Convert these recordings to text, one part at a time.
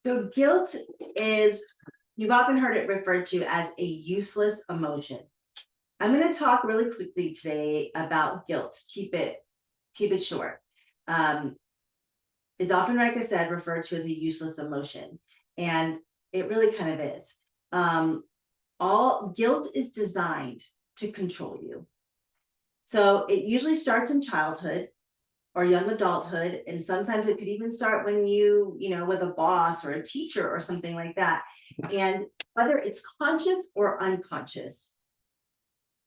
So guilt is, you've often heard it referred to as a useless emotion. I'm going to talk really quickly today about guilt. Keep it short. Um, it's often, like I said, referred to as a useless emotion, and it really kind of is. Um, all guilt is designed to control you. So it usually starts in childhood or young adulthood, and sometimes it could even start when with a boss or a teacher or something like that. And whether it's conscious or unconscious,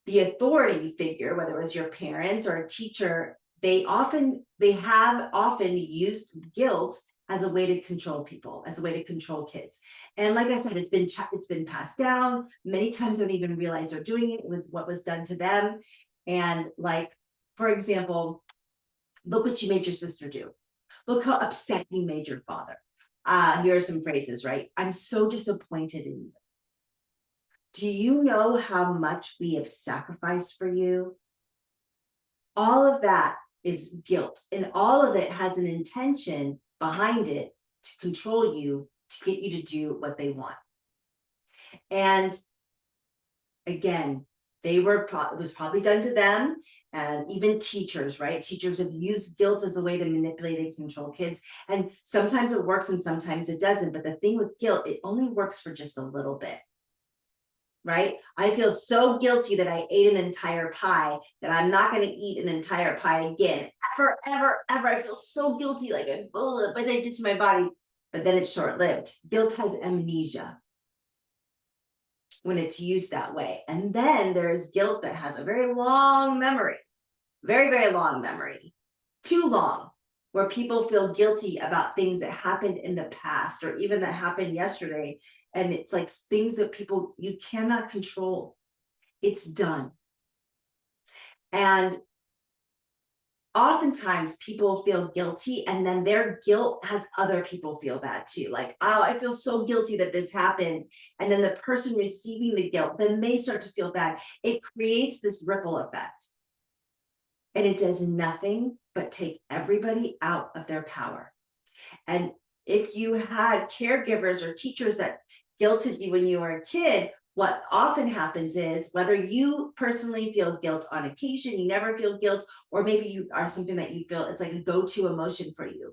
the authority figure, whether it was your parents or a teacher, they have often used guilt as a way to control people, as a way to control kids. And like I said, it's been passed down many times. They don't even realize they're doing it. It was what was done to them. And like, for example, look what you made your sister do. Look how upset you made your father. Here are some phrases, right? I'm so disappointed in you. Do you know how much we have sacrificed for you? All of that is guilt, and all of it has an intention behind it to control you, to get you to do what they want. And again, it was probably done to them. And even teachers, right? Teachers have used guilt as a way to manipulate and control kids, and sometimes it works and sometimes it doesn't. But the thing with guilt, it only works for just a little bit, right? I feel so guilty that I ate an entire pie that I'm not going to eat an entire pie again, ever, ever, ever. I feel so guilty, like what I did to my body. But then it's short-lived. Guilt has amnesia when it's used that way. And then there's guilt that has a very long memory, very, very long memory, too long, where people feel guilty about things that happened in the past or even that happened yesterday. And it's like things that you cannot control. It's done. And oftentimes people feel guilty, and then their guilt has other people feel bad too. Like, oh, I feel so guilty that this happened. And then the person receiving the guilt, then they start to feel bad. It creates this ripple effect. And it does nothing but take everybody out of their power. And if you had caregivers or teachers that guilted you when you were a kid, what often happens is, whether you personally feel guilt on occasion, you never feel guilt, or maybe you are something that you feel it's like a go-to emotion for you.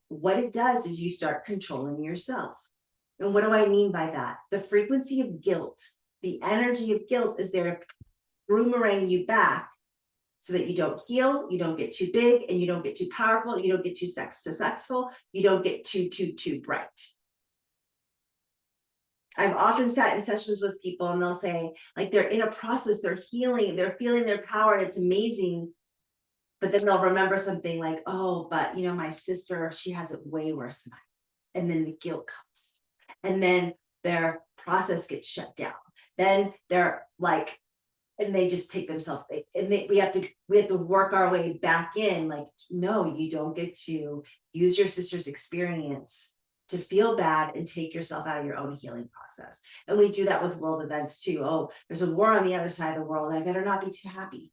What it does is you start controlling yourself. And what do I mean by that? The frequency of guilt, the energy of guilt is there to boomerang you back so that you don't heal, you don't get too big, and you don't get too powerful, you don't get too successful, you don't get too bright. I've often sat in sessions with people and they'll say, like, they're in a process, they're healing, they're feeling their power, and it's amazing. But then they'll remember something like, oh, but my sister, she has it way worse than I. And then the guilt comes. And then their process gets shut down. Then they're like, and they just take themselves, we have to work our way back in. Like, no, you don't get to use your sister's experience to feel bad and take yourself out of your own healing process. And we do that with world events too. Oh, there's a war on the other side of the world, I better not be too happy.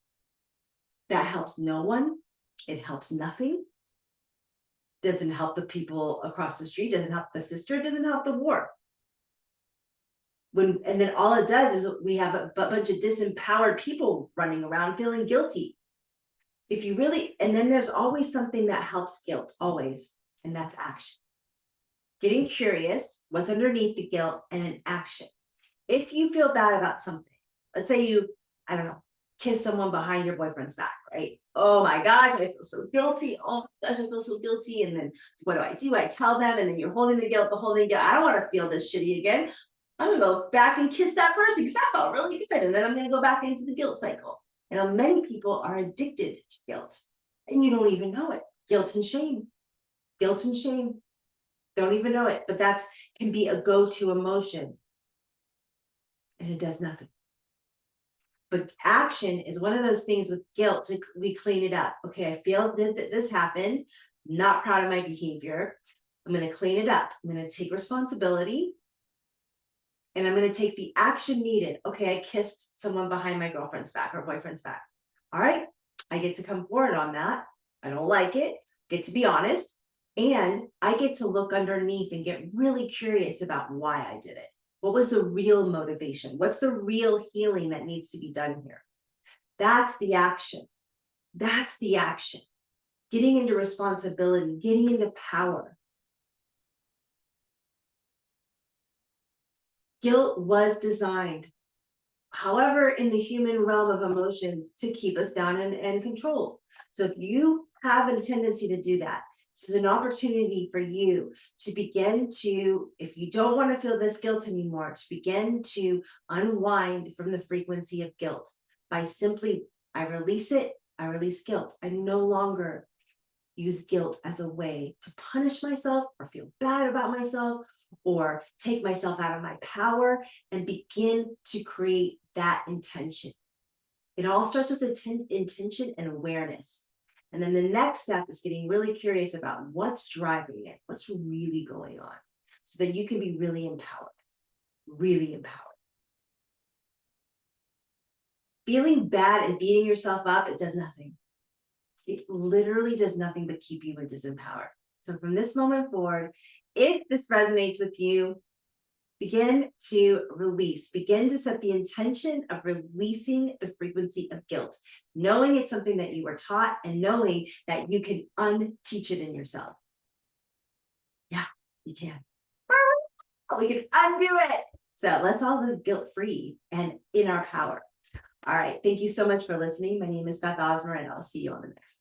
That helps no one. It helps nothing. Doesn't help the people across the street, doesn't help the sister, doesn't help the war. And then all it does is we have a bunch of disempowered people running around feeling guilty. And then there's always something that helps guilt, always, and that's action. Getting curious, what's underneath the guilt, and an action. If you feel bad about something, let's say I don't know, kiss someone behind your boyfriend's back, right? Oh my gosh, I feel so guilty. Oh my gosh, I feel so guilty. And then what do? I tell them, and then you're holding the guilt. I don't want to feel this shitty again. I'm gonna go back and kiss that person because that felt really good. And then I'm gonna go back into the guilt cycle. Many people are addicted to guilt, and you don't even know it. Guilt and shame. Guilt and shame. Don't even know it, but that can be a go-to emotion. And it does nothing. But action is one of those things with guilt. We clean it up. Okay, I feel that this happened. Not proud of my behavior. I'm going to clean it up. I'm going to take responsibility. And I'm going to take the action needed. Okay, I kissed someone behind my girlfriend's back or boyfriend's back. All right, I get to come forward on that. I don't like it. Get to be honest. And I get to look underneath and get really curious about why I did it. What was the real motivation? What's the real healing that needs to be done here? That's the action. That's the action. Getting into responsibility, getting into power. Guilt was designed, however, in the human realm of emotions, to keep us down and controlled. So if you have a tendency to do that, this is an opportunity for you to begin to, if you don't want to feel this guilt anymore, to begin to unwind from the frequency of guilt by simply, I release it, I release guilt. I no longer use guilt as a way to punish myself or feel bad about myself or take myself out of my power, and begin to create that intention. It all starts with intention and awareness. And then the next step is getting really curious about what's driving it, what's really going on, so that you can be really empowered, really empowered. Feeling bad and beating yourself up, it does nothing. It literally does nothing but keep you disempowered. So from this moment forward, if this resonates with you, begin to release, begin to set the intention of releasing the frequency of guilt, knowing it's something that you were taught and knowing that you can unteach it in yourself. Yeah, you can. We can undo it. So let's all live guilt-free and in our power. All right. Thank you so much for listening. My name is Beth Osmer, and I'll see you on the next one.